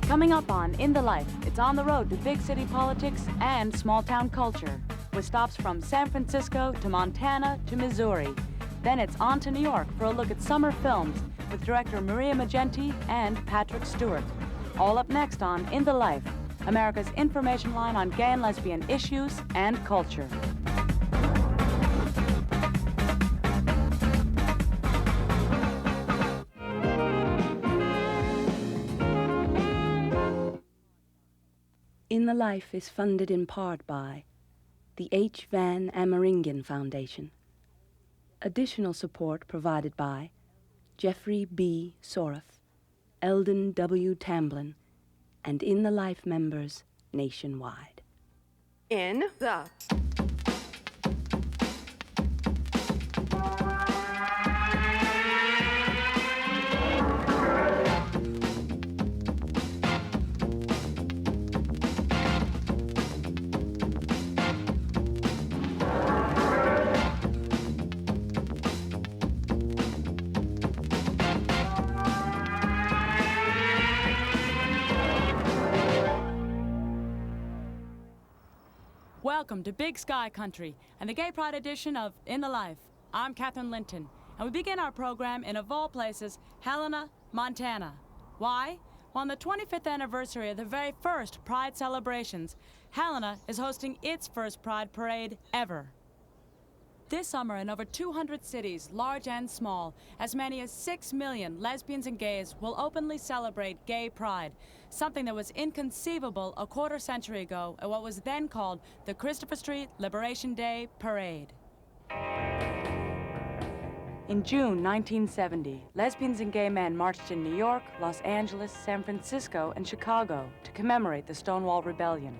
Coming up on In the Life, it's on the road to big city politics and small town culture, with stops from San Francisco to Montana to Missouri. Then it's on to New York for a look at summer films with director Miriam Maggenti and Patrick Stewart. All up next on In the Life, America's information line on gay and lesbian issues and culture. In the Life is funded in part by the H. Van Ameringen Foundation. Additional support provided by Jeffrey B. Soroff, Eldon W. Tamblin, and In the Life members nationwide. In the Welcome to Big Sky Country and the Gay Pride edition of In the Life. I'm Katherine Linton, and we begin our program in, of all places, Helena, Montana. Why? Well, on the 25th anniversary of the very first Pride celebrations, Helena is hosting its first Pride parade ever. This summer, in over 200 cities, large and small, as many as 6 million lesbians and gays will openly celebrate gay pride, something that was inconceivable a quarter century ago at what was then called the Christopher Street Liberation Day Parade. In June 1970, lesbians and gay men marched in New York, Los Angeles, San Francisco, and Chicago to commemorate the Stonewall Rebellion.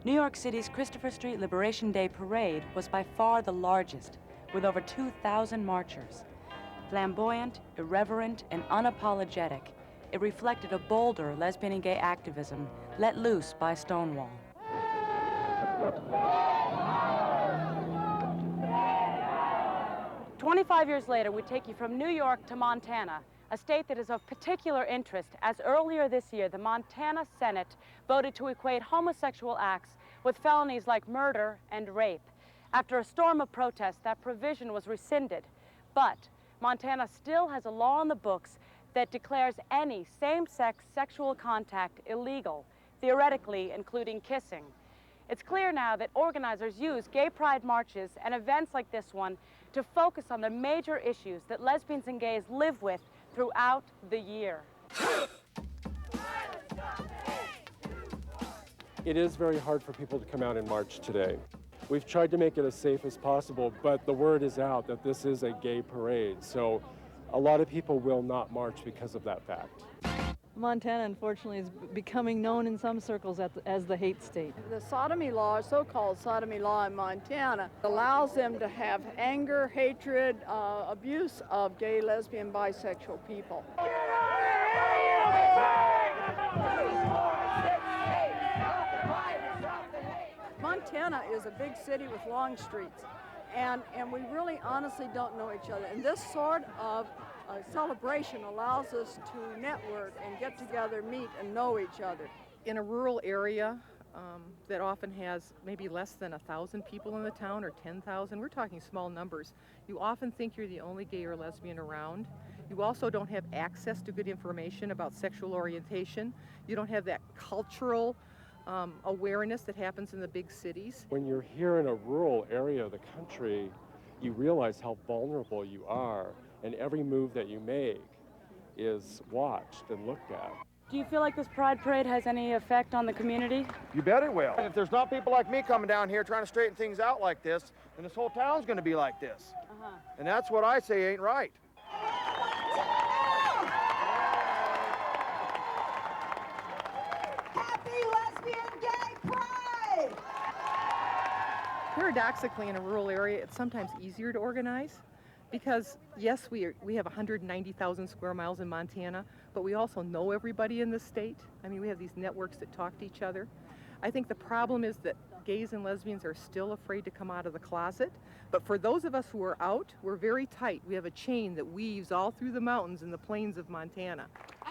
New York City's Christopher Street Liberation Day Parade was by far the largest, with over 2,000 marchers. Flamboyant, irreverent, and unapologetic, it reflected a bolder lesbian and gay activism let loose by Stonewall. 25 years later, we take you from New York to Montana, a state that is of particular interest, as earlier this year, the Montana Senate voted to equate homosexual acts with felonies like murder and rape. After a storm of protest, that provision was rescinded. But Montana still has a law on the books that declares any same-sex sexual contact illegal, theoretically including kissing. It's clear now that organizers use gay pride marches and events like this one to focus on the major issues that lesbians and gays live with throughout the year. It is very hard for people to come out and march today. We've tried to make it as safe as possible, but the word is out that this is a gay parade, so a lot of people will not march because of that fact. Montana, unfortunately, is becoming known in some circles as the hate state. The sodomy law, so-called sodomy law in Montana, allows them to have anger, hatred, abuse of gay, lesbian, bisexual people. Montana is a big city with long streets, and we really honestly don't know each other. And this sort of celebration allows us to network and get together, meet, and know each other. in a rural area that often has maybe less than 1,000 people in the town or 10,000, we're talking small numbers, you often think you're the only gay or lesbian around. You also don't have access to good information about sexual orientation. You don't have that cultural awareness that happens in the big cities. When you're here in a rural area of the country, you realize how vulnerable you are, and every move that you make is watched and looked at. Do you feel like this Pride Parade has any effect on the community? You bet it will. And if there's not people like me coming down here trying to straighten things out like this, then this whole town's going to be like this. And that's what I say ain't right. Happy Lesbian Gay Pride! Paradoxically, in a rural area, it's sometimes easier to organize because, yes, we have 190,000 square miles in Montana, but we also know everybody in the state. I mean, we have these networks that talk to each other. I think the problem is that gays and lesbians are still afraid to come out of the closet, but for those of us who are out, we're very tight. We have a chain that weaves all through the mountains and the plains of Montana.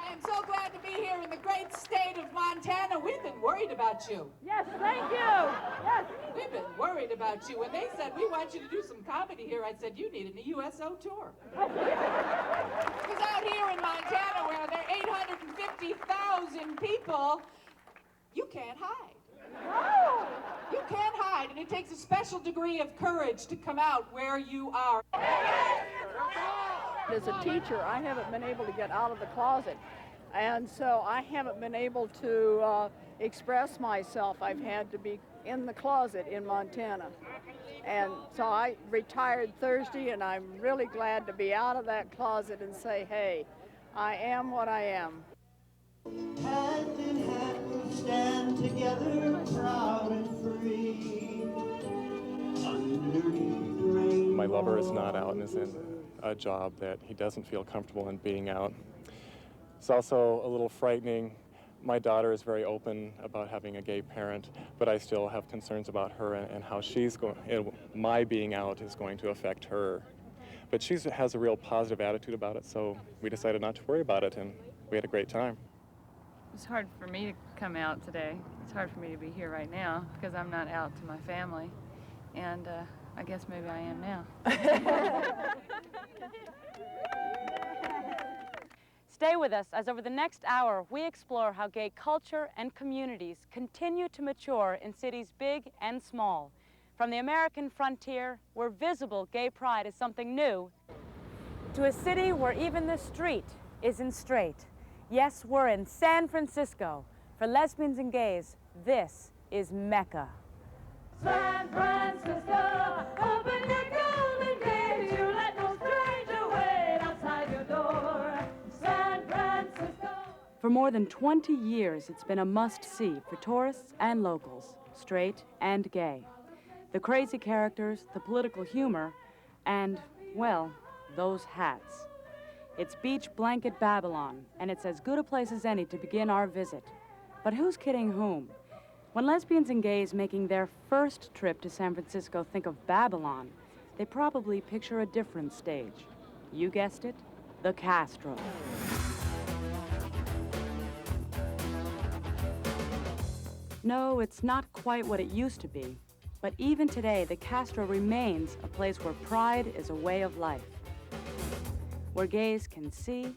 I'm so glad to be here in the great state of Montana. We've been worried about you. Yes, thank you. Yes. We've been worried about you. When they said, we want you to do some comedy here, I said, you need a USO tour. Because out here in Montana, where there are 850,000 people, you can't hide. No. You can't hide, and it takes a special degree of courage to come out where you are. As a teacher, I haven't been able to get out of the closet, and so I haven't been able to express myself. I've had to be in the closet in Montana. And so I retired Thursday, and I'm really glad to be out of that closet and say, hey, I am what I am. Hand in hand we'll stand together, proud and free. Underneath the rainbow. My lover is not out and is in a job that he doesn't feel comfortable in being out. It's also a little frightening. My daughter is very open about having a gay parent, but I still have concerns about her and how my being out is going to affect her. But she has a real positive attitude about it, so we decided not to worry about it, and we had a great time. It's hard for me to come out today. It's hard for me to be here right now because I'm not out to my family, and I guess maybe I am now. Stay with us as over the next hour we explore how gay culture and communities continue to mature in cities big and small. From the American frontier, where visible gay pride is something new, to a city where even the street isn't straight. Yes, we're in San Francisco. For lesbians and gays, this is Mecca. San Francisco, open your golden gates, you let no stranger wait outside your door. San Francisco. For more than 20 years, it's been a must-see for tourists and locals, straight and gay. The crazy characters, the political humor, and, well, those hats. It's Beach Blanket Babylon, and it's as good a place as any to begin our visit. But who's kidding whom? When lesbians and gays making their first trip to San Francisco think of Babylon, they probably picture a different stage. You guessed it, the Castro. No, it's not quite what it used to be, but even today, the Castro remains a place where pride is a way of life, where gays can see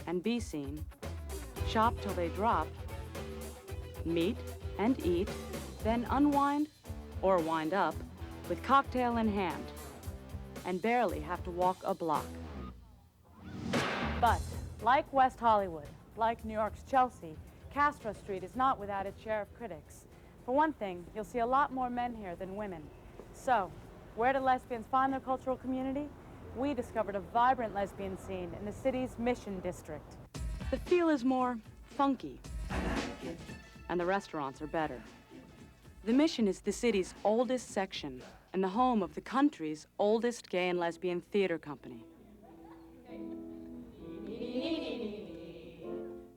and be seen, shop till they drop, meet and eat, then unwind or wind up with cocktail in hand, and barely have to walk a block. But like West Hollywood, like New York's Chelsea, Castro Street is not without its share of critics. For one thing, you'll see a lot more men here than women. So, where do lesbians find their cultural community? We discovered a vibrant lesbian scene in the city's Mission District. The feel is more funky, and the restaurants are better. The Mission is the city's oldest section and the home of the country's oldest gay and lesbian theater company.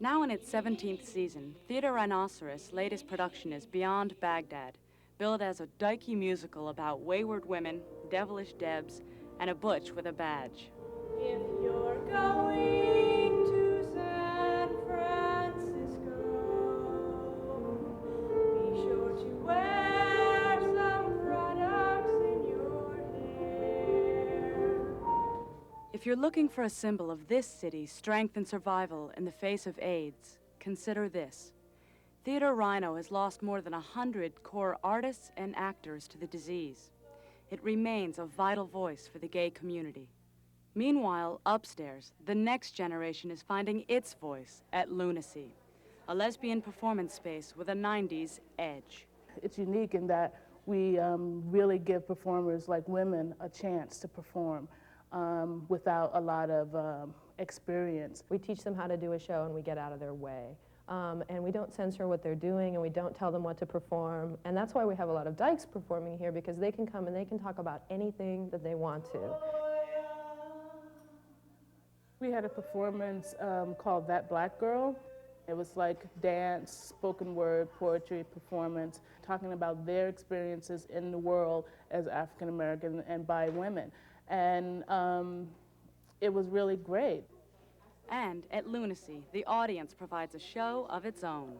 Now in its 17th season, Theater Rhinoceros' latest production is Beyond Baghdad, billed as a dykey musical about wayward women, devilish debs, and a butch with a badge. If you're going to San Francisco, be sure to wear some products in your hair. If you're looking for a symbol of this city's strength and survival in the face of AIDS, consider this. Theater Rhino has lost more than 100 core artists and actors to the disease. It remains a vital voice for the gay community. Meanwhile, upstairs, the next generation is finding its voice at Lunacy, a lesbian performance space with a 90s edge. It's unique in that we really give performers like women a chance to perform without a lot of experience. We teach them how to do a show and we get out of their way. And we don't censor what they're doing and we don't tell them what to perform. And that's why we have a lot of dykes performing here, because they can come and they can talk about anything that they want to. We had a performance called That Black Girl. It was like dance, spoken word, poetry, performance, talking about their experiences in the world as African American and by women. And it was really great. And at Lunacy, the audience provides a show of its own.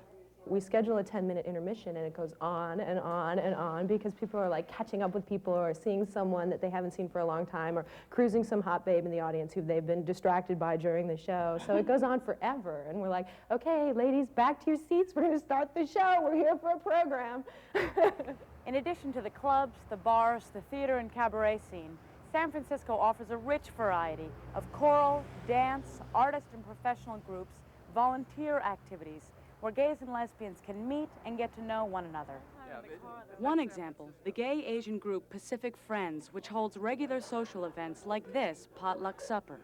We schedule a 10-minute intermission, and it goes on and on and on because people are like catching up with people or seeing someone that they haven't seen for a long time or cruising some hot babe in the audience who they've been distracted by during the show. So it goes on forever, and we're like, okay, ladies, back to your seats. We're going to start the show. We're here for a program. In addition to the clubs, the bars, the theater, and cabaret scene, San Francisco offers a rich variety of choral, dance, artist and professional groups, volunteer activities, where gays and lesbians can meet and get to know one another. One example, the gay Asian group Pacific Friends, which holds regular social events like this potluck supper.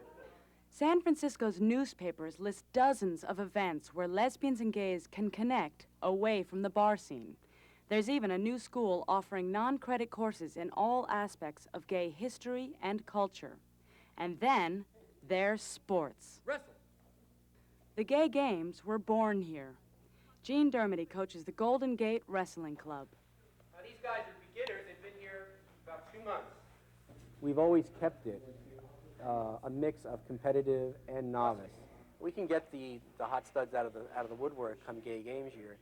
San Francisco's newspapers list dozens of events where lesbians and gays can connect away from the bar scene. There's even a new school offering non-credit courses in all aspects of gay history and culture. And then there's sports. Wrestle. The gay games were born here. Gene Dermody coaches the Golden Gate Wrestling Club. Now, these guys are beginners. They've been here about 2 months. We've always kept it a mix of competitive and novice. We can get the hot studs out of the woodwork come gay games here,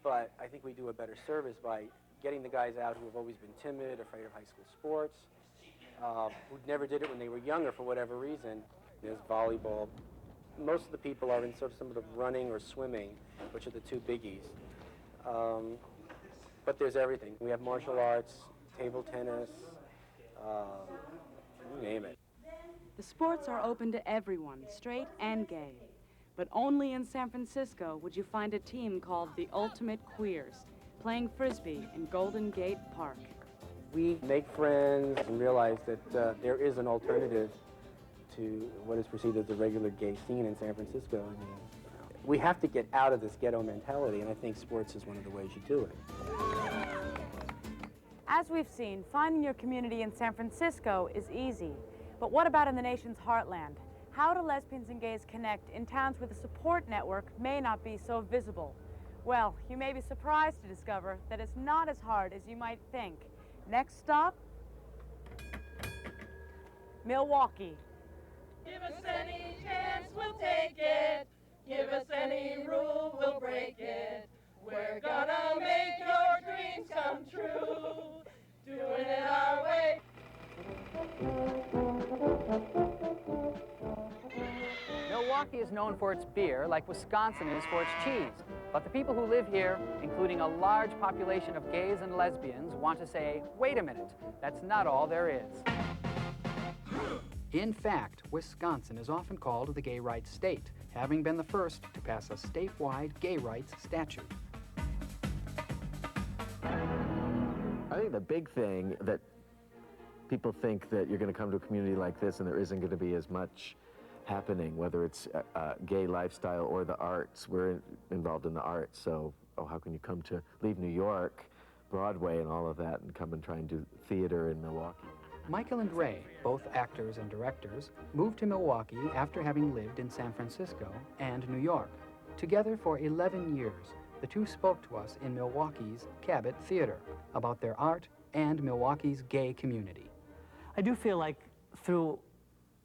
but I think we do a better service by getting the guys out who have always been timid, afraid of high school sports, who never did it when they were younger for whatever reason. There's volleyball. Most of the people are in sort of some of the running or swimming, which are the two biggies. But there's everything. We have martial arts, table tennis, you name it. The sports are open to everyone, straight and gay. But only in San Francisco would you find a team called the Ultimate Queers, playing Frisbee in Golden Gate Park. We make friends and realize that there is an alternative to what is perceived as the regular gay scene in San Francisco. I mean, we have to get out of this ghetto mentality, and I think sports is one of the ways you do it. As we've seen, finding your community in San Francisco is easy. But what about in the nation's heartland? How do lesbians and gays connect in towns where the support network may not be so visible? Well, you may be surprised to discover that it's not as hard as you might think. Next stop, Milwaukee. Give us any chance, we'll take it. Give us any rule, we'll break it. We're gonna make your dreams come true. Doing it our way. Milwaukee is known for its beer, like Wisconsin is for its cheese. But the people who live here, including a large population of gays and lesbians, want to say, wait a minute, that's not all there is. In fact, Wisconsin is often called the gay rights state, having been the first to pass a statewide gay rights statute. I think the big thing that people think that you're going to come to a community like this and there isn't going to be as much happening, whether it's gay lifestyle or the arts. We're involved in the arts, so how can you come to leave New York, Broadway and all of that, and come and try and do theater in Milwaukee? Michael and Ray, both actors and directors, moved to Milwaukee after having lived in San Francisco and New York. Together for 11 years, the two spoke to us in Milwaukee's Cabot Theater about their art and Milwaukee's gay community. I do feel like through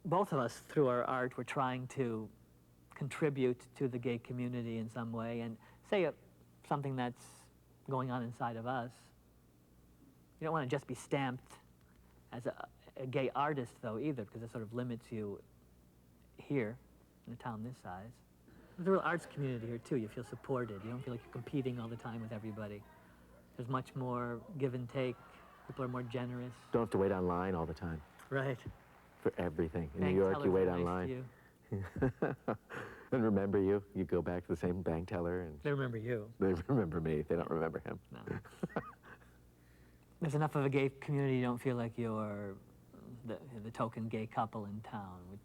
both of us, through our art, we're trying to contribute to the gay community in some way and say something that's going on inside of us. You don't want to just be stamped as a gay artist, though, either, because it sort of limits you here in a town this size. There's a real arts community here, too. You feel supported. You don't feel like you're competing all the time with everybody. There's much more give and take. People are more generous. Don't have to wait online all the time. Right. For everything. In Bank New York, tellers you wait are nice online. to you. And remember you. You go back to the same bank teller. And They remember you. they remember me. They don't remember him. No. There's enough of a gay community you don't feel like you're the token gay couple in town, which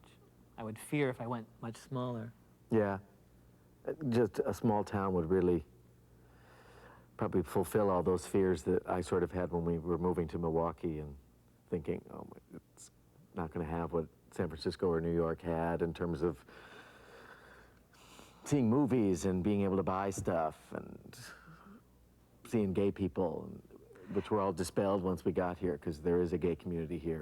I would fear if I went much smaller. Yeah. Just a small town would really probably fulfill all those fears that I sort of had when we were moving to Milwaukee and thinking, oh, it's not going to have what San Francisco or New York had in terms of seeing movies and being able to buy stuff and seeing gay people, which were all dispelled once we got here, because there is a gay community here.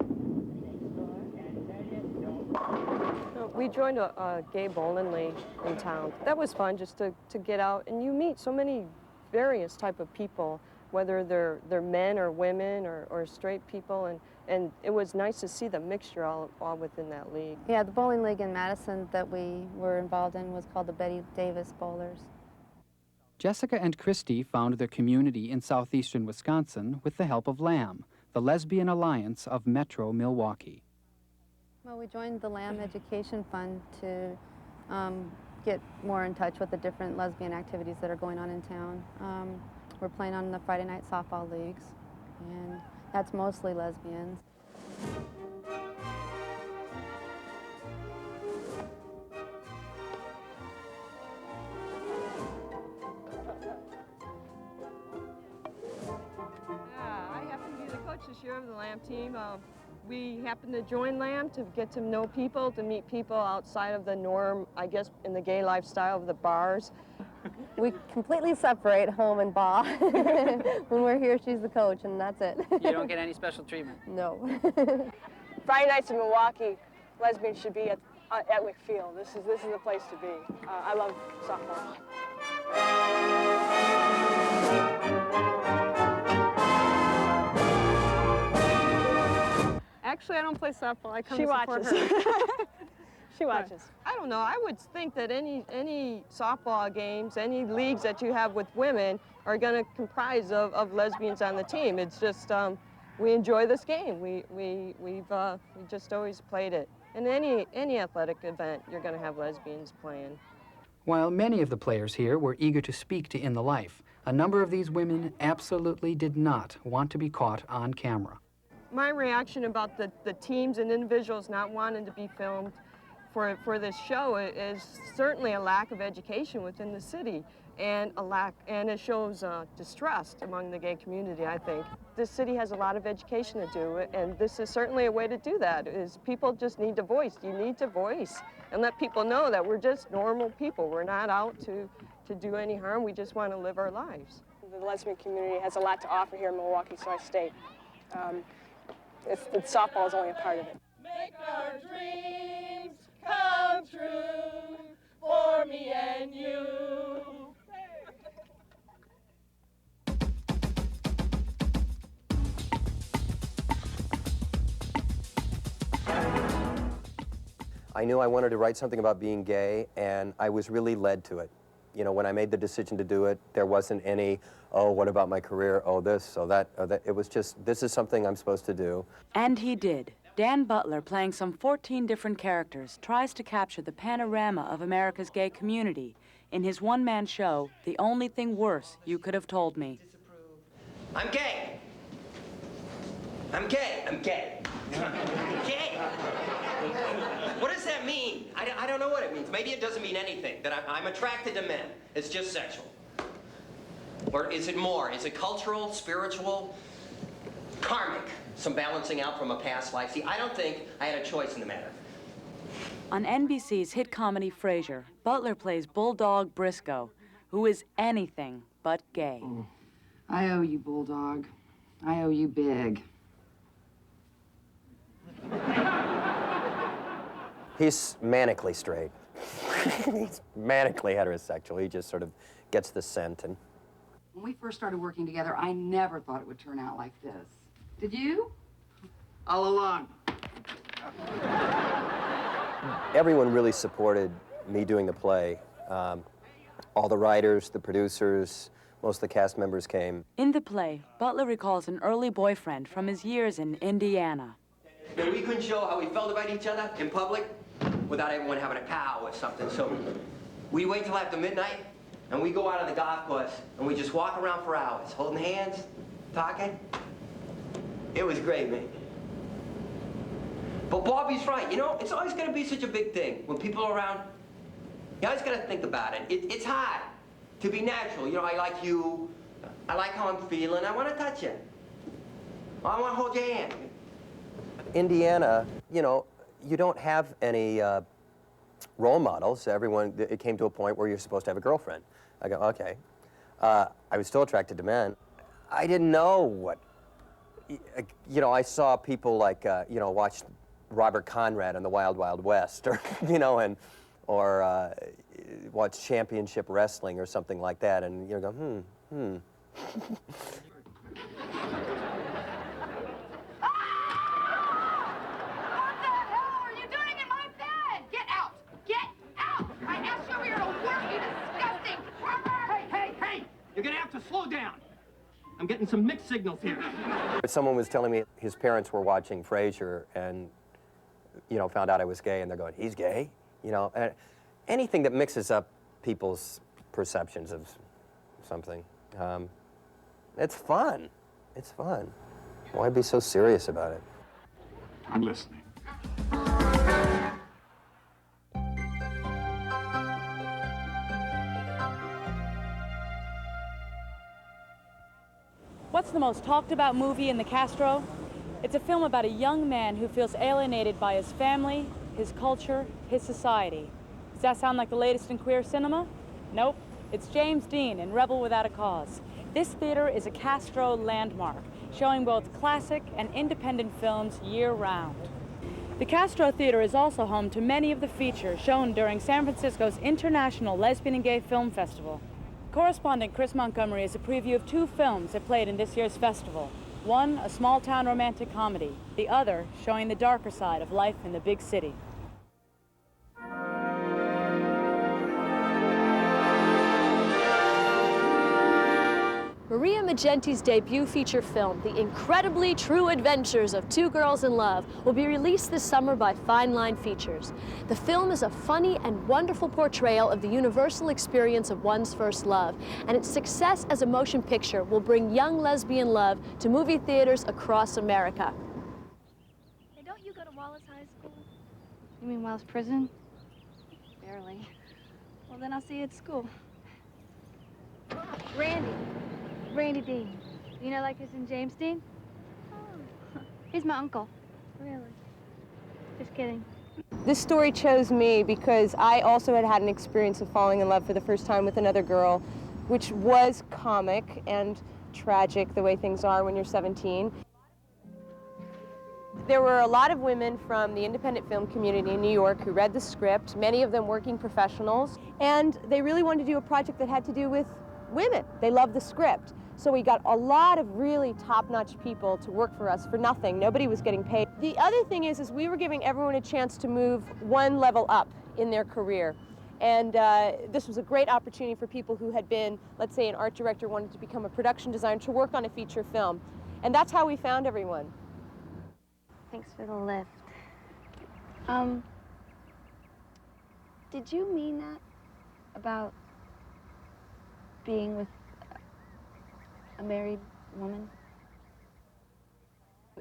So We joined a gay bowling league in town. That was fun just to get out, and you meet so many various type of people, whether they're men or women or straight people, and it was nice to see the mixture all within that league. Yeah, the bowling league in Madison that we were involved in was called the Betty Davis Bowlers. Jessica and Christy found their community in southeastern Wisconsin with the help of LAM, the Lesbian Alliance of Metro Milwaukee. Well, we joined the LAM Education Fund to get more in touch with the different lesbian activities that are going on in town. We're playing on the Friday night softball leagues, and that's mostly lesbians. I happen to be the coach this year of the LAM team. We happen to join LAM to get to know people, to meet people outside of the norm, I guess, in the gay lifestyle of the bars. We completely separate home and bar. When we're here, she's the coach, and that's it. You don't get any special treatment? No. Friday nights in Milwaukee, lesbians should be at Wickfield. This is the place to be. I love softball. Actually, I don't play softball. I come She to support watches. her. She watches. I don't know. I would think that any softball games, any leagues that you have with women are going to comprise of lesbians on the team. It's just we enjoy this game. We've just always played it. In any athletic event, you're going to have lesbians playing. While many of the players here were eager to speak to In the Life, a number of these women absolutely did not want to be caught on camera. My reaction about the teams and individuals not wanting to be filmed for this show is certainly a lack of education within the city, and it shows distrust among the gay community, I think. This city has a lot of education to do, and this is certainly a way to do that, is people just need to voice. You need to voice and let people know that we're just normal people. We're not out to do any harm. We just want to live our lives. The lesbian community has a lot to offer here in Milwaukee, so I stayed. Softball is only a part of it. Make our dreams come true for me and you. I knew I wanted to write something about being gay, and I was really led to it. You know, when I made the decision to do it, there wasn't any, oh, what about my career? Oh, this, oh, that, oh, that. It was just, this is something I'm supposed to do. And he did. Dan Butler, playing some 14 different characters, tries to capture the panorama of America's gay community in his one-man show, The Only Thing Worse You Could Have Told Me. I'm gay. I'm gay. I'm gay. Gay. What does that mean? I don't know what it means. Maybe it doesn't mean anything, that I'm attracted to men. It's just sexual. Or is it more? Is it cultural, spiritual, karmic? Some balancing out from a past life? See, I don't think I had a choice in the matter. On NBC's hit comedy Fraser, Butler plays Bulldog Briscoe, who is anything but gay. I owe you, Bulldog. I owe you big. He's manically straight. He's manically heterosexual. He just sort of gets the scent. And When we first started working together, I never thought it would turn out like this. Did you? All along. everyone really supported me doing the play. All the writers, the producers, most of the cast members came. In the play, Butler recalls an early boyfriend from his years in Indiana. And we couldn't show how we felt about each other in public without everyone having a cow or something. So we wait till after midnight, and we go out on the golf course, and we just walk around for hours, holding hands, talking. It was great, man. But Bobby's right. You know, it's always going to be such a big thing. When people are around, you always got to think about it. It's hard to be natural. You know, I like you. I like how I'm feeling. I want to touch you. I want to hold your hand. Indiana, you know, you don't have any role models. Everyone, it came to a point where you're supposed to have a girlfriend. I go, okay. I was still attracted to men. I didn't know what, you know, I saw people like, you know, watch Robert Conrad in the Wild Wild West, or you know, or watch championship wrestling or something like that, and you go, You're gonna have to slow down. I'm getting some mixed signals here. Someone was telling me his parents were watching Fraser and, you know, found out I was gay, and they're going, he's gay? You know, and anything that mixes up people's perceptions of something. It's fun. It's fun. Why be so serious about it? I'm listening. What's the most talked about movie in the Castro? It's a film about a young man who feels alienated by his family, his culture, his society. Does that sound like the latest in queer cinema? Nope. It's James Dean in Rebel Without a Cause. This theater is a Castro landmark, showing both classic and independent films year-round. The Castro Theater is also home to many of the features shown during San Francisco's International Lesbian and Gay Film Festival. Correspondent Chris Montgomery is a preview of two films that played in this year's festival. One, a small-town romantic comedy. The other, showing the darker side of life in the big city. Maria Maggenti's debut feature film, The Incredibly True Adventures of Two Girls in Love, will be released this summer by Fine Line Features. The film is a funny and wonderful portrayal of the universal experience of one's first love, and its success as a motion picture will bring young lesbian love to movie theaters across America. Hey, don't you go to Wallace High School? You mean Wallace Prison? Barely. Well, then I'll see you at school. Randy Dean. You know, like his in James Dean? Oh. He's my uncle. Really? Just kidding. This story chose me because I also had an experience of falling in love for the first time with another girl, which was comic and tragic the way things are when you're 17. There were a lot of women from the independent film community in New York who read the script, many of them working professionals, and they really wanted to do a project that had to do with women. They loved the script. So we got a lot of really top-notch people to work for us for nothing. Nobody was getting paid. The other thing is we were giving everyone a chance to move one level up in their career. And this was a great opportunity for people who had been, let's say, an art director wanted to become a production designer to work on a feature film. And that's how we found everyone. Thanks for the lift. Did you mean that about being with a married woman?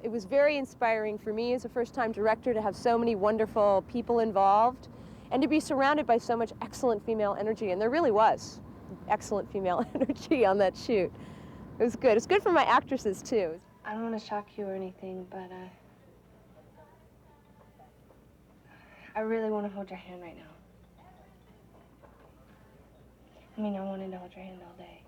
It was very inspiring for me as a first-time director to have so many wonderful people involved and to be surrounded by so much excellent female energy, and there really was excellent female energy on that shoot. It was good. It's good for my actresses, too. I don't want to shock you or anything, but I really want to hold your hand right now. I mean, I wanted to hold your hand all day.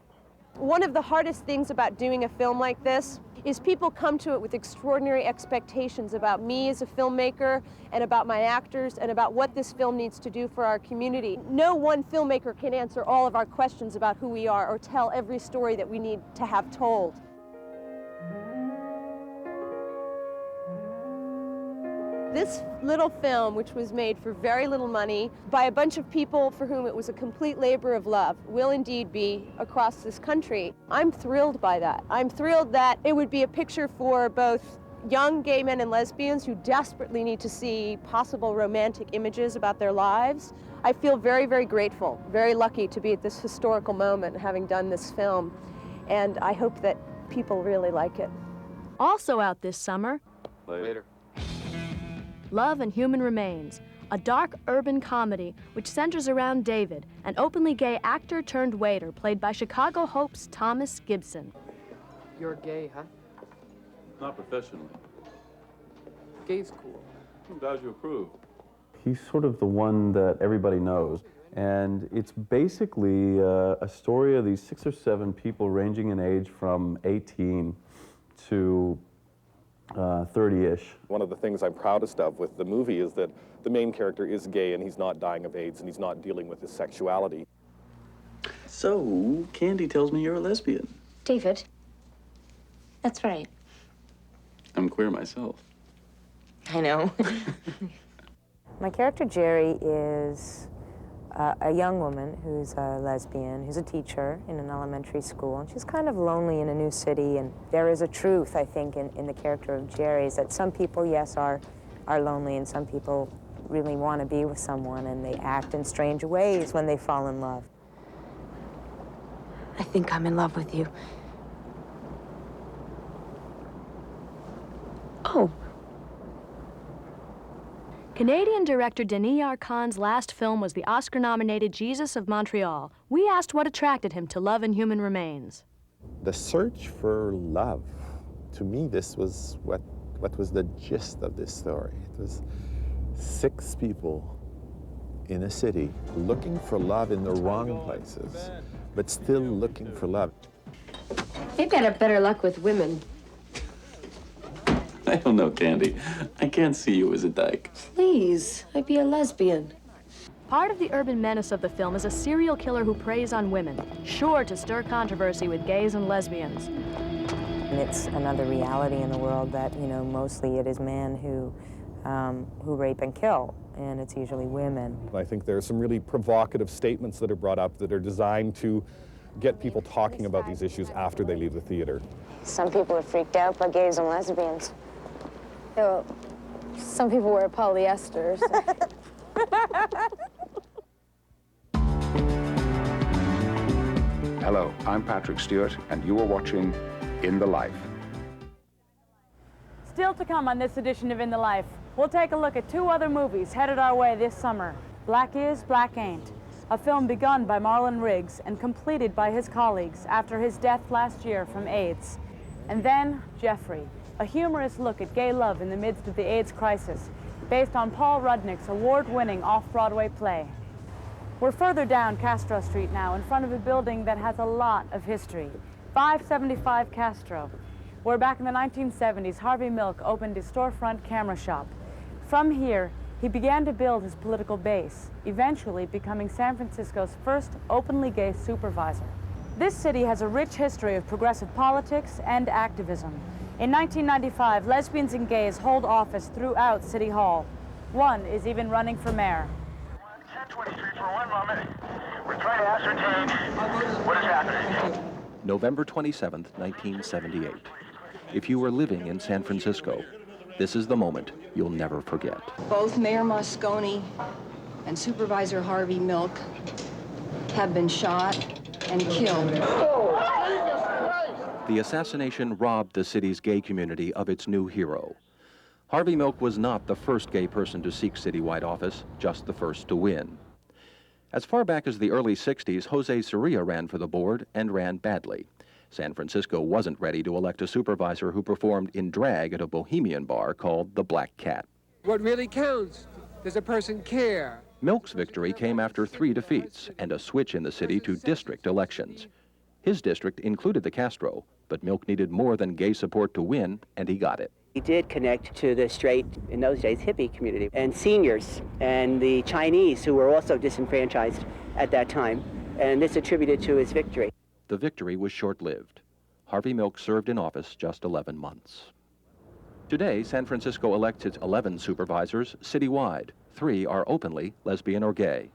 One of the hardest things about doing a film like this is people come to it with extraordinary expectations about me as a filmmaker and about my actors and about what this film needs to do for our community. No one filmmaker can answer all of our questions about who we are or tell every story that we need to have told. This little film, which was made for very little money by a bunch of people for whom it was a complete labor of love, will indeed be across this country. I'm thrilled by that. I'm thrilled that it would be a picture for both young gay men and lesbians who desperately need to see possible romantic images about their lives. I feel very, very grateful, very lucky to be at this historical moment having done this film, and I hope that people really like it. Also out this summer, Later. Love and Human Remains, a dark urban comedy which centers around David, an openly gay actor turned waiter played by Chicago Hope's Thomas Gibson. You're gay, huh? Not professionally. Gay's cool. I'm glad you approve. He's sort of the one that everybody knows. And it's basically a story of these 6 or 7 people ranging in age from 18 to 30-ish. One of the things I'm proudest of with the movie is that the main character is gay and he's not dying of AIDS and he's not dealing with his sexuality. So, Candy tells me you're a lesbian. David, that's right. I'm queer myself. I know. My character Jerry is a young woman who's a lesbian, who's a teacher in an elementary school, and she's kind of lonely in a new city, and there is a truth, I think, in the character of Jerry, is that some people, yes, are lonely, and some people really want to be with someone, and they act in strange ways when they fall in love. I think I'm in love with you. Oh. Canadian director Denis Arcand's last film was the Oscar-nominated Jesus of Montreal. We asked what attracted him to Love and Human Remains. The search for love. To me, this was what was the gist of this story. It was 6 people in a city looking for love in the wrong places, but still looking for love. Maybe I'd have better luck with women. I don't know, Candy. I can't see you as a dyke. Please, I'd be a lesbian. Part of the urban menace of the film is a serial killer who preys on women, sure to stir controversy with gays and lesbians. And it's another reality in the world that, you know, mostly it is men who rape and kill, and it's usually women. I think there are some really provocative statements that are brought up that are designed to get people talking about these issues after they leave the theater. Some people are freaked out by gays and lesbians. Well, some people wear polyester. Hello, I'm Patrick Stewart, and you are watching In the Life. Still to come on this edition of In the Life, we'll take a look at 2 other movies headed our way this summer. Black Is, Black Ain't, a film begun by Marlon Riggs and completed by his colleagues after his death last year from AIDS. And then Jeffrey, a humorous look at gay love in the midst of the AIDS crisis, based on Paul Rudnick's award-winning off-Broadway play. We're further down Castro Street now, in front of a building that has a lot of history, 575 Castro, where back in the 1970s, Harvey Milk opened his storefront camera shop. From here, he began to build his political base, eventually becoming San Francisco's first openly gay supervisor. This city has a rich history of progressive politics and activism. In 1995, lesbians and gays hold office throughout City Hall. One is even running for mayor. 10th Street for 1 moment. We're trying to ascertain what is happening. November 27th, 1978. If you were living in San Francisco, this is the moment you'll never forget. Both Mayor Moscone and Supervisor Harvey Milk have been shot and killed. The assassination robbed the city's gay community of its new hero. Harvey Milk was not the first gay person to seek citywide office, just the first to win. As far back as the early 60s, Jose Soria ran for the board and ran badly. San Francisco wasn't ready to elect a supervisor who performed in drag at a bohemian bar called the Black Cat. What really counts, does a person care? Milk's victory came after 3 defeats and a switch in the city to district elections. His district included the Castro, but Milk needed more than gay support to win, and he got it. He did connect to the straight, in those days, hippie community, and seniors, and the Chinese, who were also disenfranchised at that time, and this attributed to his victory. The victory was short-lived. Harvey Milk served in office just 11 months. Today, San Francisco elects its 11 supervisors citywide. 3 are openly lesbian or gay.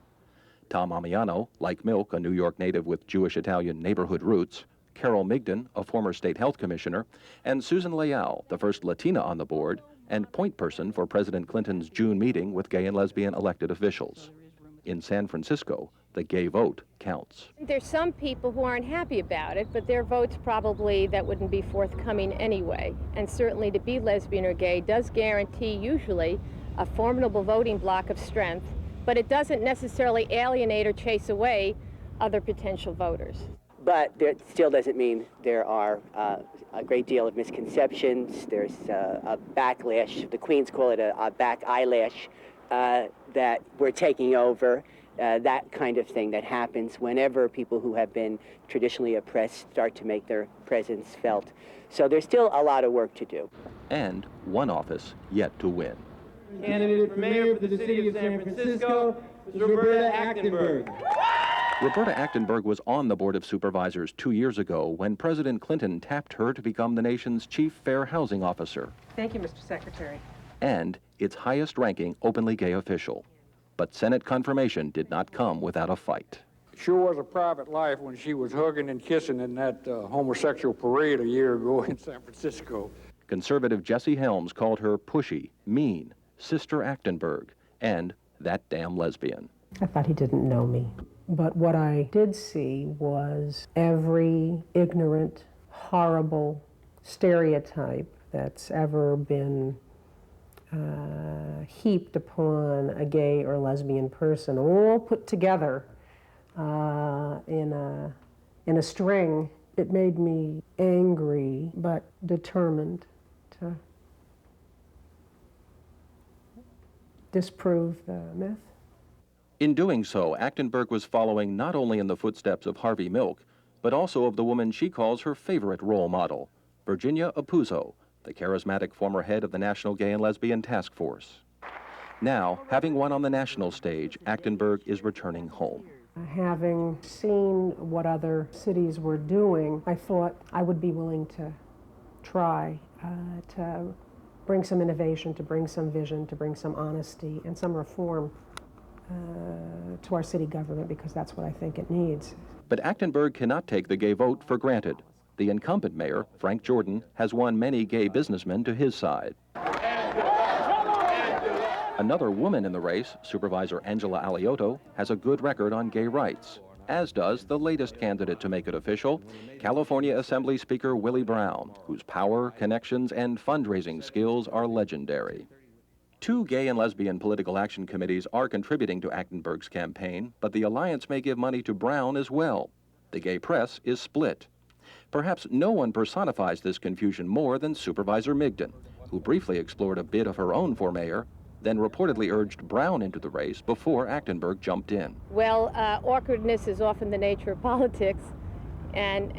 Tom Ammiano, like Milk, a New York native with Jewish-Italian neighborhood roots, Carole Migden, a former state health commissioner, and Susan Leal, the first Latina on the board, and point person for President Clinton's June meeting with gay and lesbian elected officials. In San Francisco, the gay vote counts. There's some people who aren't happy about it, but their votes probably that wouldn't be forthcoming anyway. And certainly to be lesbian or gay does guarantee usually a formidable voting block of strength, but it doesn't necessarily alienate or chase away other potential voters. But that still doesn't mean there are a great deal of misconceptions. There's a backlash, the Queens call it a back eyelash, that we're taking over, that kind of thing that happens whenever people who have been traditionally oppressed start to make their presence felt. So there's still a lot of work to do. and one office yet to win. Candidate for mayor for the city of San Francisco is Roberta Achtenberg. Roberta Achtenberg was on the Board of Supervisors 2 years ago when President Clinton tapped her to become the nation's chief fair housing officer. Thank you, Mr. Secretary. And its highest-ranking openly gay official. But Senate confirmation did not come without a fight. Sure was a private life when she was hugging and kissing in that homosexual parade a year ago in San Francisco. Conservative Jesse Helms called her pushy, mean, Sister Achtenberg, and that damn lesbian. I thought he didn't know me. But what I did see was every ignorant, horrible stereotype that's ever been heaped upon a gay or lesbian person, all put together in a string. It made me angry but determined to disprove the myth. In doing so, Achtenberg was following not only in the footsteps of Harvey Milk, but also of the woman she calls her favorite role model, Virginia Apuzzo, the charismatic former head of the National Gay and Lesbian Task Force. Now, having won on the national stage, Achtenberg is returning home. Having seen what other cities were doing, I thought I would be willing to try to bring some innovation, to bring some vision, to bring some honesty and some reform to our city government, because that's what I think it needs. But Achtenberg cannot take the gay vote for granted. The incumbent mayor, Frank Jordan, has won many gay businessmen to his side. Another woman in the race, Supervisor Angela Aliotto, has a good record on gay rights, as does the latest candidate to make it official, California Assembly Speaker Willie Brown, whose power, connections, and fundraising skills are legendary. 2 gay and lesbian political action committees are contributing to Achtenberg's campaign, but the alliance may give money to Brown as well. The gay press is split. Perhaps no one personifies this confusion more than Supervisor Migden, who briefly explored a bid of her own for mayor, then reportedly urged Brown into the race before Achtenberg jumped in. Well, awkwardness is often the nature of politics, and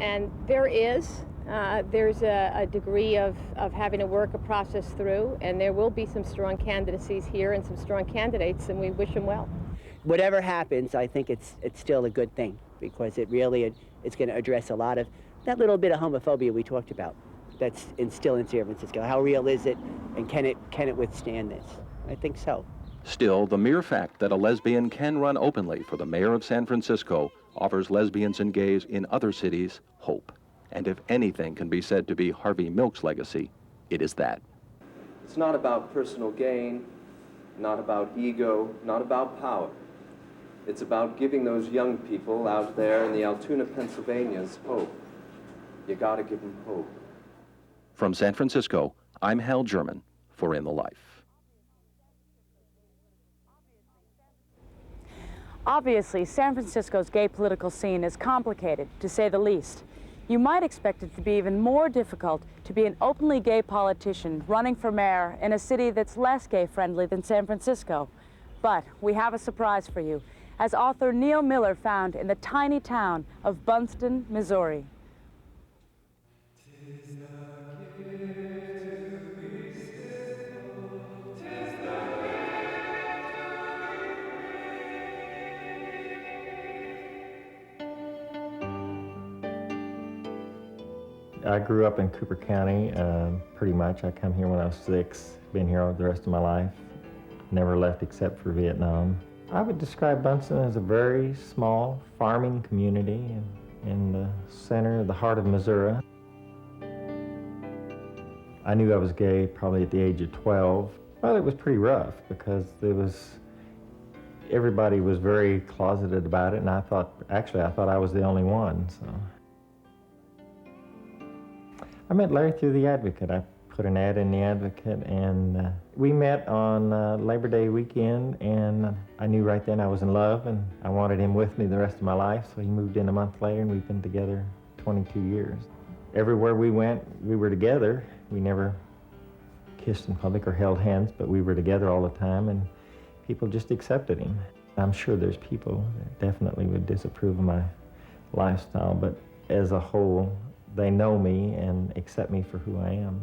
there's a degree of having to work a process through, and there will be some strong candidacies here and some strong candidates, and we wish them well. Whatever happens, I think it's still a good thing, because it's going to address a lot of that little bit of homophobia we talked about that's instilled in San Francisco. How real is it, and can it withstand this? I think so. Still, the mere fact that a lesbian can run openly for the mayor of San Francisco offers lesbians and gays in other cities hope. And if anything can be said to be Harvey Milk's legacy, it is that. It's not about personal gain, not about ego, not about power. It's about giving those young people out there in the Altoona, Pennsylvanias, hope. You gotta give them hope. From San Francisco, I'm Hal German for In the Life. Obviously, San Francisco's gay political scene is complicated, to say the least. You might expect it to be even more difficult to be an openly gay politician running for mayor in a city that's less gay-friendly than San Francisco. But we have a surprise for you, as author Neil Miller found in the tiny town of Bunston, Missouri. I grew up in Cooper County, pretty much. I come here when I was 6, been here the rest of my life, never left except for Vietnam. I would describe Bunston as a very small farming community in the center, the heart of Missouri. I knew I was gay probably at the age of 12. Well, it was pretty rough because everybody was very closeted about it, and I thought I was the only one, so. I met Larry through the Advocate. I put an ad in the Advocate, and we met on Labor Day weekend, and I knew right then I was in love, and I wanted him with me the rest of my life, so he moved in a month later, and we've been together 22 years. Everywhere we went, we were together. We never kissed in public or held hands, but we were together all the time, and people just accepted him. I'm sure there's people that definitely would disapprove of my lifestyle, but as a whole, they know me and accept me for who I am.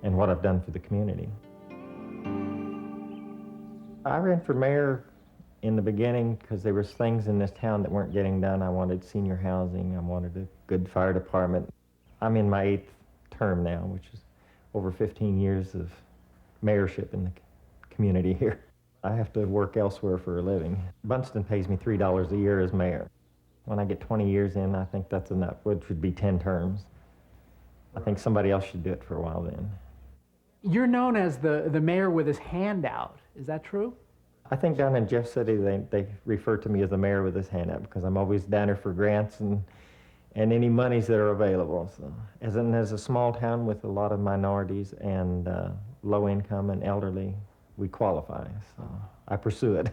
and what I've done for the community. I ran for mayor in the beginning because there was things in this town that weren't getting done. I wanted senior housing, I wanted a good fire department. I'm in my 8th term now, which is over 15 years of mayorship in the community here. I have to work elsewhere for a living. Bunston pays me $3 a year as mayor. When I get 20 years in, I think that's enough, which would be 10 terms. I think somebody else should do it for a while then. You're known as the mayor with his hand out. Is that true? I think down in Jeff City, they refer to me as the mayor with his hand out because I'm always down there for grants and any monies that are available. So, as a small town with a lot of minorities and low income and elderly, we qualify. So I pursue it.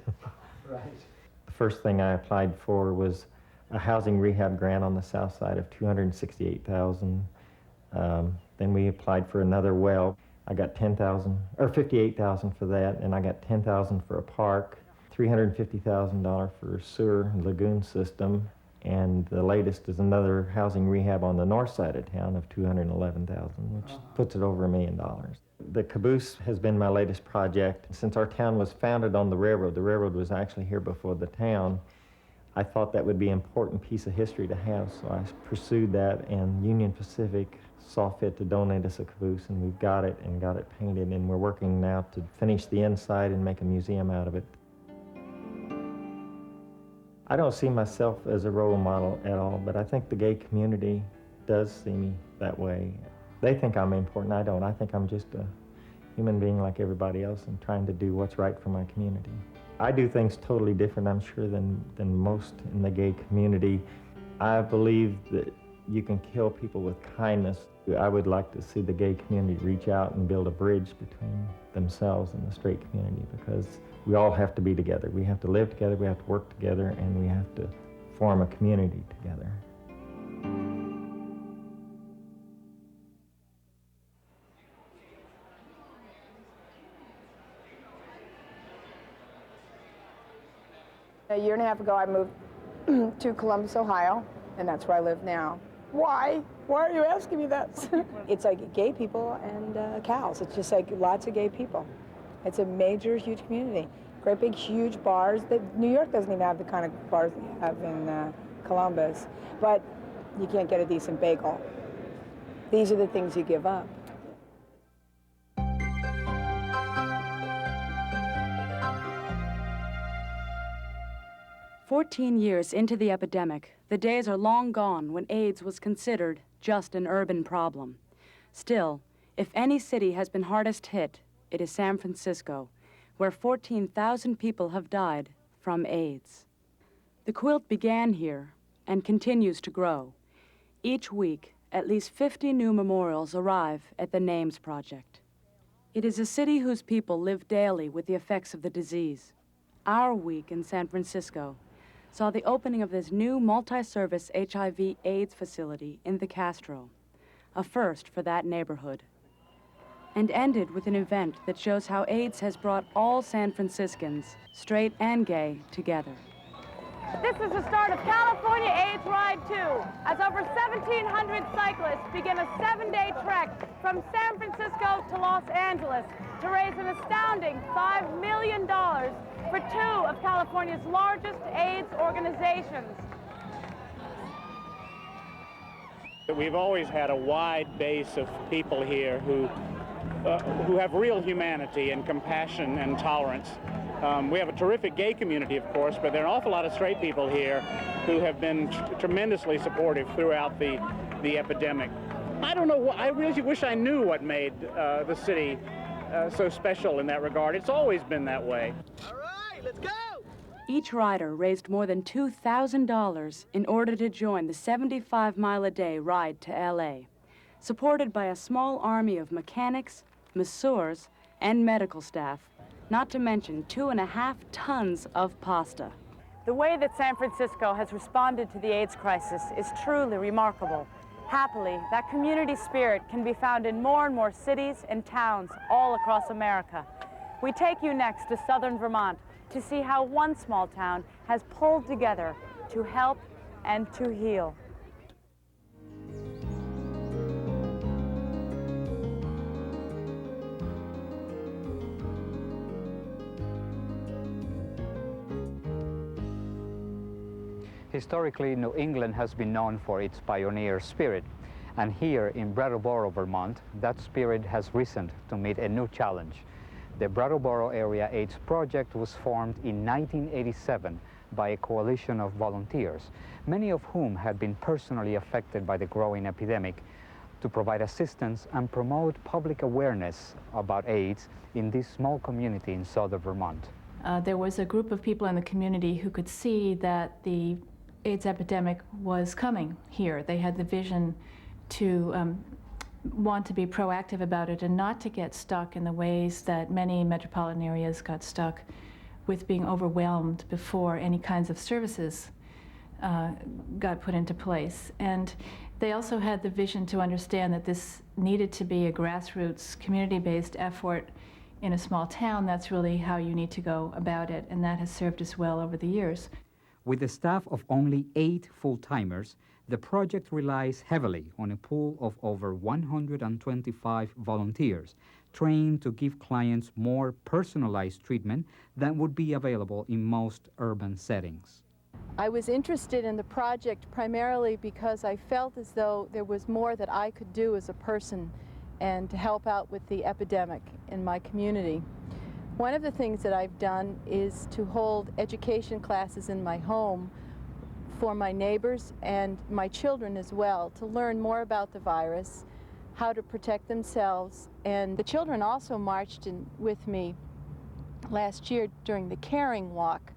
Right. The first thing I applied for was a housing rehab grant on the south side of $268,000. Then we applied for another well. I got $58,000 for that, and I got $10,000 for a park, $350,000 for a sewer and lagoon system, and the latest is another housing rehab on the north side of town of $211,000, which puts it over $1 million. The caboose has been my latest project. Since our town was founded on the railroad was actually here before the town, I thought that would be an important piece of history to have, so I pursued that, and Union Pacific saw fit to donate us a caboose, and we've got it painted, and we're working now to finish the inside and make a museum out of it. I don't see myself as a role model at all, but I think the gay community does see me that way. They think I'm important. I don't. I think I'm just a human being like everybody else and trying to do what's right for my community. I do things totally different, I'm sure, than most in the gay community. I believe that you can kill people with kindness. I would like to see the gay community reach out and build a bridge between themselves and the straight community, because we all have to be together. We have to live together, we have to work together, and we have to form a community together. A year and a half ago, I moved to Columbus, Ohio, and that's where I live now. Why? Why are you asking me that? It's like gay people and cows. It's just like lots of gay people. It's a major, huge community. Great big, huge bars. New York doesn't even have the kind of bars that you have in Columbus, but you can't get a decent bagel. These are the things you give up. "14 years into the epidemic, the days are long gone when AIDS was considered just an urban problem. Still, if any city has been hardest hit, it is San Francisco, where 14,000 people have died from AIDS. The quilt began here and continues to grow. Each week, at least 50 new memorials arrive at the Names Project. It is a city whose people live daily with the effects of the disease. Our week in San Francisco saw the opening of this new multi-service HIV/AIDS facility in the Castro, a first for that neighborhood, and ended with an event that shows how AIDS has brought all San Franciscans, straight and gay, together. This is the start of California AIDS Ride 2, as over 1,700 cyclists begin a 7-day trek from San Francisco to Los Angeles to raise an astounding $5 million for two of California's largest AIDS organizations. We've always had a wide base of people here who have real humanity and compassion and tolerance. We have a terrific gay community, of course, but there are an awful lot of straight people here who have been tremendously supportive throughout the epidemic. I don't know, I really wish I knew what made the city so special in that regard. It's always been that way. All right, let's go! Each rider raised more than $2,000 in order to join the 75-mile-a-day ride to LA, supported by a small army of mechanics, masseurs, and medical staff, not to mention 2.5 tons of pasta. The way that San Francisco has responded to the AIDS crisis is truly remarkable. Happily, that community spirit can be found in more and more cities and towns all across America. We take you next to southern Vermont to see how one small town has pulled together to help and to heal. Historically, New England has been known for its pioneer spirit, and here in Brattleboro, Vermont, that spirit has risen to meet a new challenge. The Brattleboro Area AIDS Project was formed in 1987 by a coalition of volunteers, many of whom had been personally affected by the growing epidemic, to provide assistance and promote public awareness about AIDS in this small community in southern Vermont. There was a group of people in the community who could see that the AIDS epidemic was coming here. They had the vision to want to be proactive about it and not to get stuck in the ways that many metropolitan areas got stuck with being overwhelmed before any kinds of services got put into place. And they also had the vision to understand that this needed to be a grassroots, community-based effort in a small town. That's really how you need to go about it, and that has served us well over the years. With a staff of only 8 full-timers, the project relies heavily on a pool of over 125 volunteers, trained to give clients more personalized treatment than would be available in most urban settings. I was interested in the project primarily because I felt as though there was more that I could do as a person and to help out with the epidemic in my community. One of the things that I've done is to hold education classes in my home for my neighbors and my children as well, to learn more about the virus, how to protect themselves. And the children also marched with me last year during the Caring Walk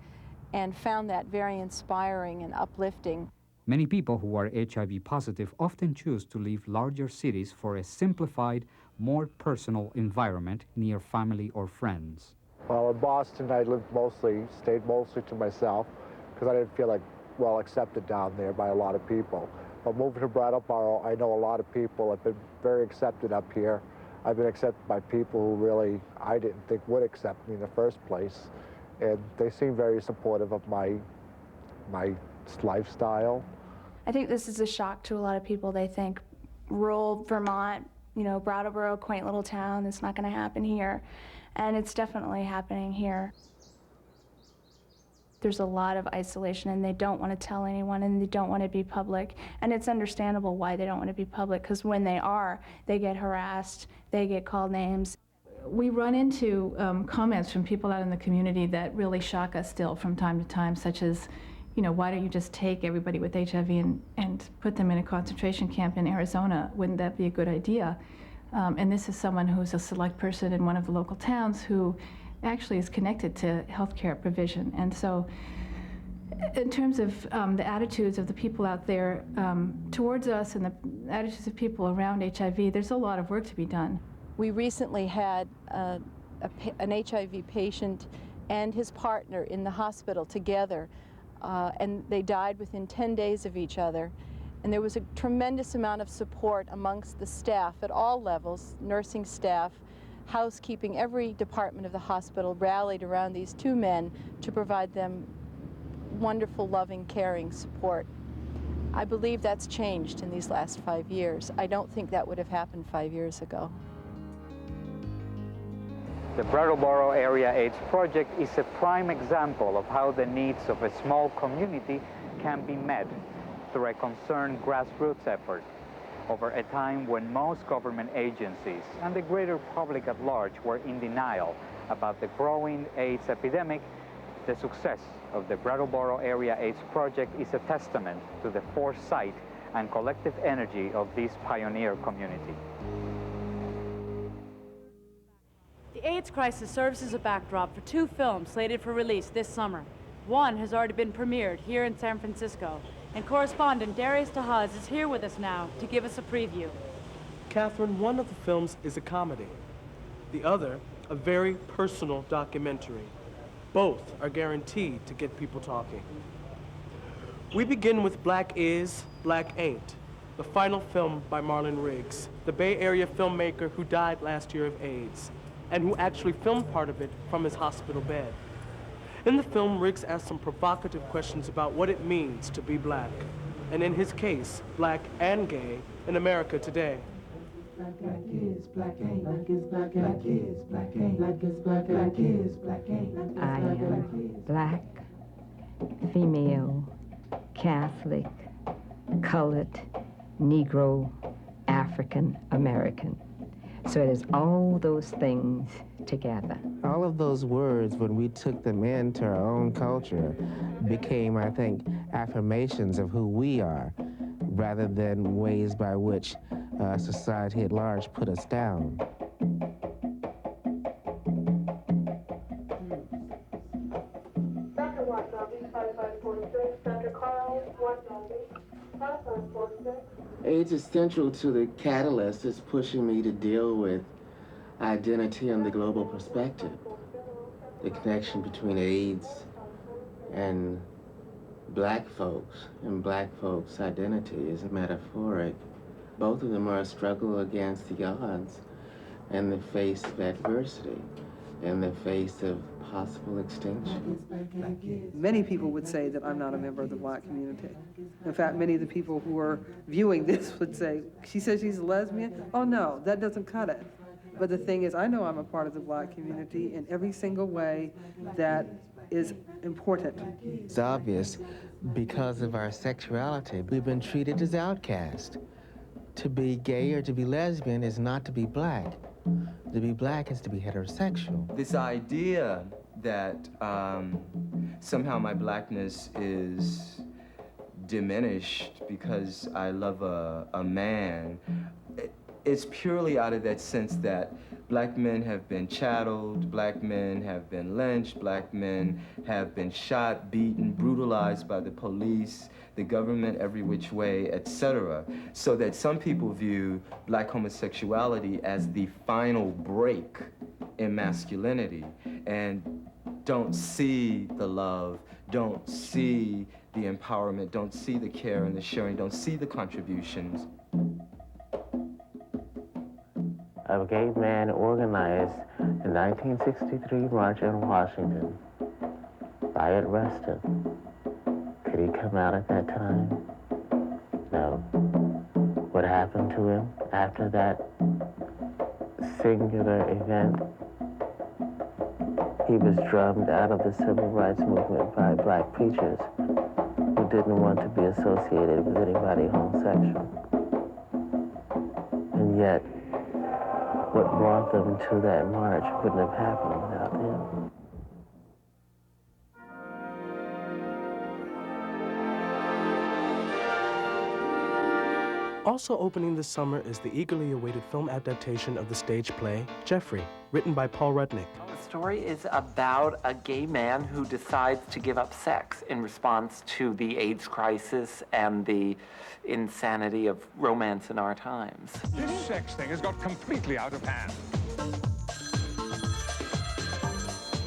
and found that very inspiring and uplifting. Many people who are HIV positive often choose to leave larger cities for a simplified, more personal environment near family or friends. Well, in Boston, I stayed mostly to myself because I didn't feel like well accepted down there by a lot of people. But moving to Brattleboro, I know a lot of people have been very accepted up here. I've been accepted by people who really I didn't think would accept me in the first place. And they seem very supportive of my lifestyle. I think this is a shock to a lot of people. They think rural Vermont, you know, Brattleboro, quaint little town, it's not going to happen here. And it's definitely happening here. There's a lot of isolation, and they don't want to tell anyone, and they don't want to be public. And it's understandable why they don't want to be public, because when they are, they get harassed, they get called names. We run into comments from people out in the community that really shock us still from time to time, such as, you know, why don't you just take everybody with HIV and put them in a concentration camp in Arizona? Wouldn't that be a good idea? And this is someone who's a select person in one of the local towns who actually is connected to healthcare provision. And so in terms of the attitudes of the people out there towards us and the attitudes of people around HIV, there's a lot of work to be done. We recently had an HIV patient and his partner in the hospital together, and they died within 10 days of each other. And there was a tremendous amount of support amongst the staff at all levels, nursing staff, housekeeping. Every department of the hospital rallied around these two men to provide them wonderful, loving, caring support. I believe that's changed in these last 5 years. I don't think that would have happened 5 years ago. The Brattleboro Area AIDS Project is a prime example of how the needs of a small community can be met through a concerned grassroots effort over a time when most government agencies and the greater public at large were in denial about the growing AIDS epidemic. The success of the Brattleboro Area AIDS Project is a testament to the foresight and collective energy of this pioneer community. The AIDS crisis serves as a backdrop for 2 films slated for release this summer. One has already been premiered here in San Francisco, and correspondent Darius Tahaz is here with us now to give us a preview. Katherine, one of the films is a comedy. The other, a very personal documentary. Both are guaranteed to get people talking. We begin with Black Is, Black Ain't, the final film by Marlon Riggs, the Bay Area filmmaker who died last year of AIDS, and who actually filmed part of it from his hospital bed. In the film, Riggs asks some provocative questions about what it means to be black, and in his case, black and gay in America today. Black is, black ain't, black is, black is, black ain't, black is, black is, black ain't. I am black, female, Catholic, colored, Negro, African American. So it is all those things together. All of those words, when we took them into our own culture, became, I think, affirmations of who we are, rather than ways by which society at large put us down. Dr. Watnabe, 5546, Dr. Carole Migden, 5546. AIDS is central to the catalyst that's pushing me to deal with identity and the global perspective. The connection between AIDS and black folks and black folks' identity is metaphoric. Both of them are a struggle against the odds in the face of adversity, in the face of possible extinction. Many people would say that I'm not a member of the black community. In fact, many of the people who are viewing this would say, she says she's a lesbian? Oh no, that doesn't cut it. But the thing is, I know I'm a part of the black community in every single way that is important. It's obvious because of our sexuality. We've been treated as outcasts. To be gay or to be lesbian is not to be black. To be black is to be heterosexual. This idea that somehow my blackness is diminished because I love a man, it's purely out of that sense that black men have been chatteled, black men have been lynched, black men have been shot, beaten, brutalized by the police, the government every which way, etc. So that some people view black homosexuality as the final break in masculinity and don't see the love, don't see the empowerment, don't see the care and the sharing, don't see the contributions. A gay man organized the 1963 March in Washington by Ed Rustin. Could he come out at that time? No. What happened to him after that singular event? He was drummed out of the civil rights movement by black preachers who didn't want to be associated with anybody homosexual. And yet, what brought them to that march wouldn't have happened without them. Also opening this summer is the eagerly awaited film adaptation of the stage play, Jeffrey, written by Paul Rudnick. The story is about a gay man who decides to give up sex in response to the AIDS crisis and the insanity of romance in our times. This sex thing has got completely out of hand.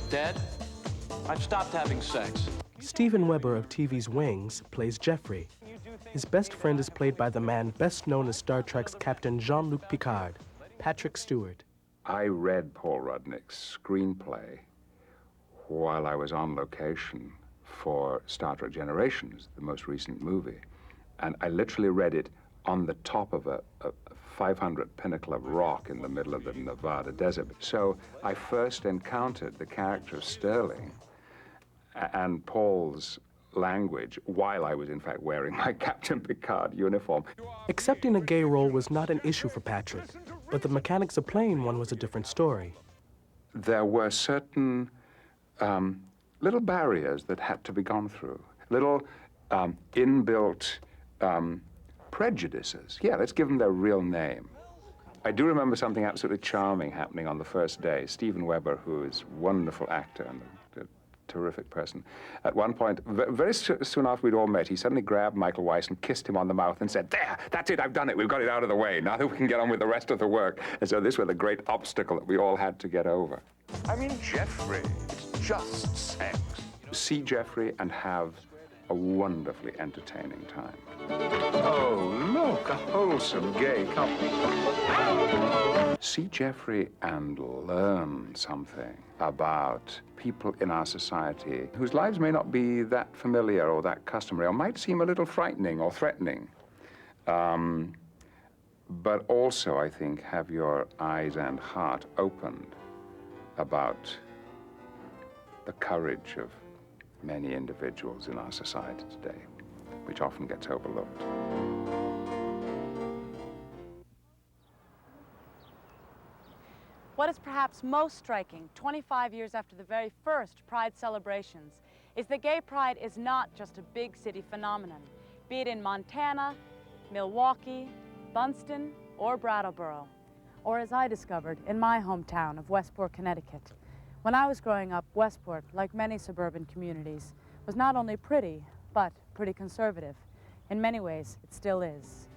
Dad, I've stopped having sex. Steven Weber of TV's Wings plays Jeffrey. His best friend is played by the man best known as Star Trek's Captain Jean-Luc Picard, Patrick Stewart. I read Paul Rudnick's screenplay while I was on location for Star Trek Generations, the most recent movie. And I literally read it on the top of a 500 pinnacle of rock in the middle of the Nevada desert. So I first encountered the character of Sterling and Paul's language while I was in fact wearing my Captain Picard uniform. Accepting a gay role was not an issue for Patrick, but the mechanics of playing one was a different story. There were certain little barriers that had to be gone through, little inbuilt prejudices. Yeah, let's give them their real name. I do remember something absolutely charming happening on the first day. Steven Weber, who is a wonderful actor and a terrific person, at one point, very soon after we'd all met, he suddenly grabbed Michael Weiss and kissed him on the mouth and said, "There, that's it, I've done it, we've got it out of the way. Now that we can get on with the rest of the work." And so this was the great obstacle that we all had to get over. I mean, Jeffrey, it's just sex. See Jeffrey and have a wonderfully entertaining time. Oh, look, a wholesome gay couple. See Jeffrey and learn something about people in our society whose lives may not be that familiar or that customary or might seem a little frightening or threatening. But also, I think, have your eyes and heart opened about the courage of many individuals in our society today. which often gets overlooked. What is perhaps most striking, 25 years after the very first Pride celebrations, is that gay pride is not just a big city phenomenon, be it in Montana, Milwaukee, Bunston, or Brattleboro, or as I discovered, in my hometown of Westport, Connecticut. When I was growing up, Westport, like many suburban communities, was not only pretty, but pretty conservative. In many ways, it still is.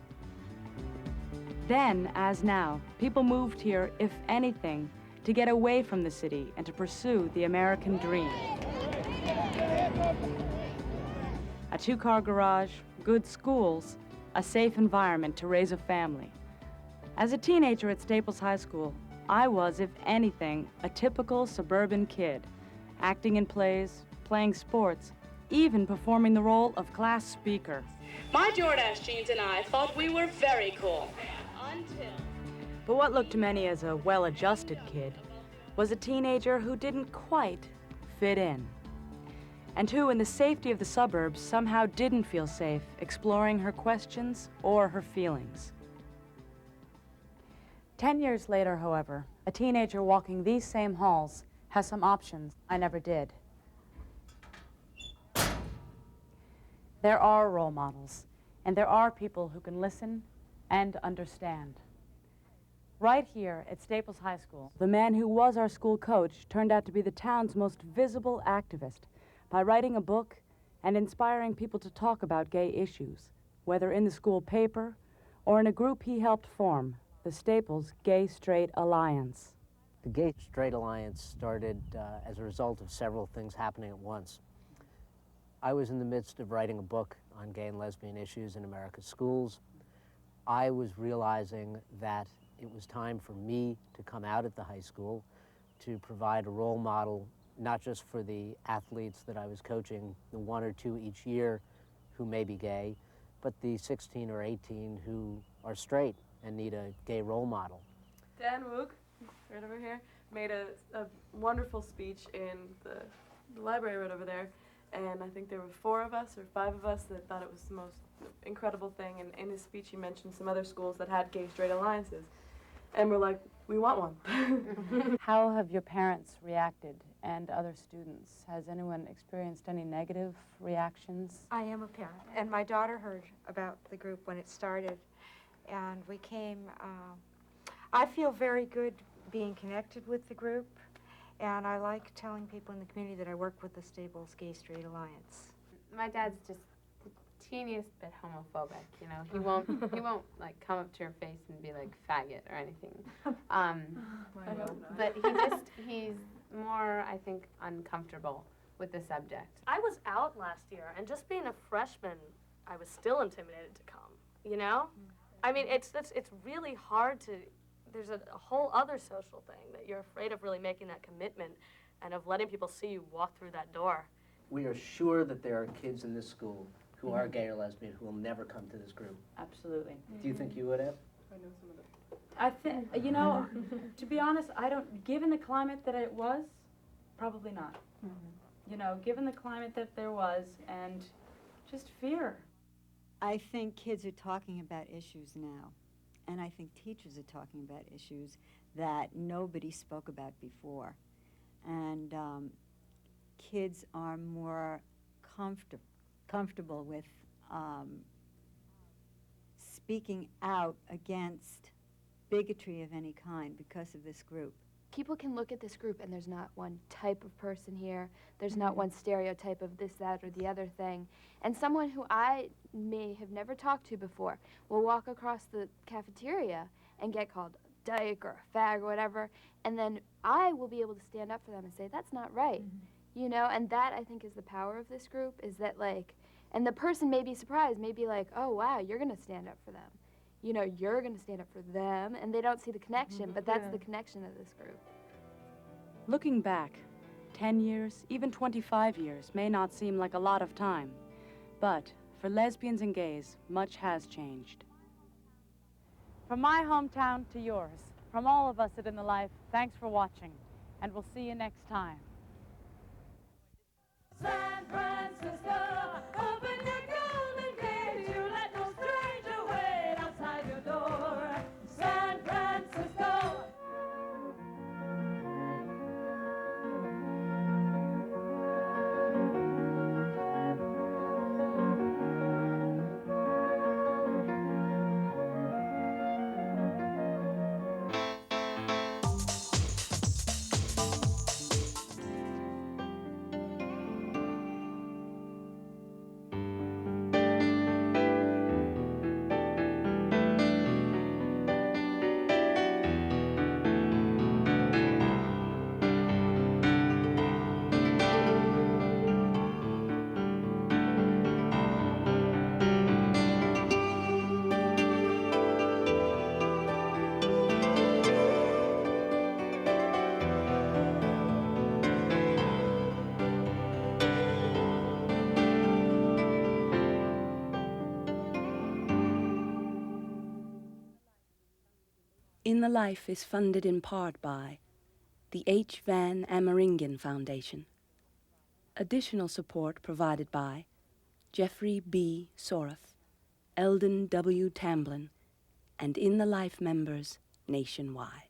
Then, as now, people moved here, if anything, to get away from the city and to pursue the American dream. A two-car garage, good schools, a safe environment to raise a family. As a teenager at Stapes High School, I was, if anything, a typical suburban kid, acting in plays, playing sports, even performing the role of class speaker. My Jordache jeans and I thought we were very cool. But what looked to many as a well-adjusted kid was a teenager who didn't quite fit in, and who, in the safety of the suburbs, somehow didn't feel safe exploring her questions or her feelings. 10 years later, however, a teenager walking these same halls has some options I never did. There are role models, and there are people who can listen and understand. Right here at Stapes High School, the man who was our school coach turned out to be the town's most visible activist by writing a book and inspiring people to talk about gay issues, whether in the school paper or in a group he helped form, the Staples Gay-Straight Alliance. The Gay-Straight Alliance started as a result of several things happening at once. I was in the midst of writing a book on gay and lesbian issues in America's schools. I was realizing that it was time for me to come out at the high school to provide a role model, not just for the athletes that I was coaching, the 1 or 2 each year who may be gay, but the 16 or 18 who are straight and need a gay role model. Dan Woog, right over here, made a wonderful speech in the library right over there, and I think there were 4 of us or 5 of us that thought it was the most incredible thing, and in his speech he mentioned some other schools that had gay-straight alliances, and we're like, we want one. How have your parents reacted and other students? Has anyone experienced any negative reactions? I am a parent, and my daughter heard about the group when it started, and we came, I feel very good being connected with the group, and I like telling people in the community that I work with the Staples Gay-Straight Alliance. My dad's just the teeniest bit homophobic, you know. He won't like come up to your face and be like faggot or anything. But he's more, I think, uncomfortable with the subject. I was out last year, and just being a freshman, I was still intimidated to come, you know? I mean, it's really hard to, there's a whole other social thing that you're afraid of really making that commitment and of letting people see you walk through that door. We are sure that there are kids in this school who are gay or lesbian who will never come to this group. Absolutely. Do you think you would have? I know some of them. I think, you know, to be honest, I don't, given the climate that it was, probably not. You know, given the climate that there was and just fear. I think kids are talking about issues now, and I think teachers are talking about issues that nobody spoke about before. And kids are more comfortable with speaking out against bigotry of any kind because of this group. People can look at this group and there's not one type of person here. There's not one stereotype of this, that, or the other thing. And someone who I may have never talked to before will walk across the cafeteria and get called a dyke or a fag or whatever, and then I will be able to stand up for them and say, that's not right. You know, and that, I think, is the power of this group, is that, like, and the person may be surprised, may be like, oh, wow, you're going to stand up for them. You know, you're going to stand up for them, and they don't see the connection, but that's the connection of this group. Looking back, 10 years, even 25 years may not seem like a lot of time, but for lesbians and gays, much has changed. From my hometown to yours, from all of us at In the Life, thanks for watching, and we'll see you next time. San Francisco, open your golden gates. In the Life is funded in part by the H. Van Ameringen Foundation. Additional support provided by Jeffrey B. Soroff, Eldon W. Tamblin, and In the Life members nationwide.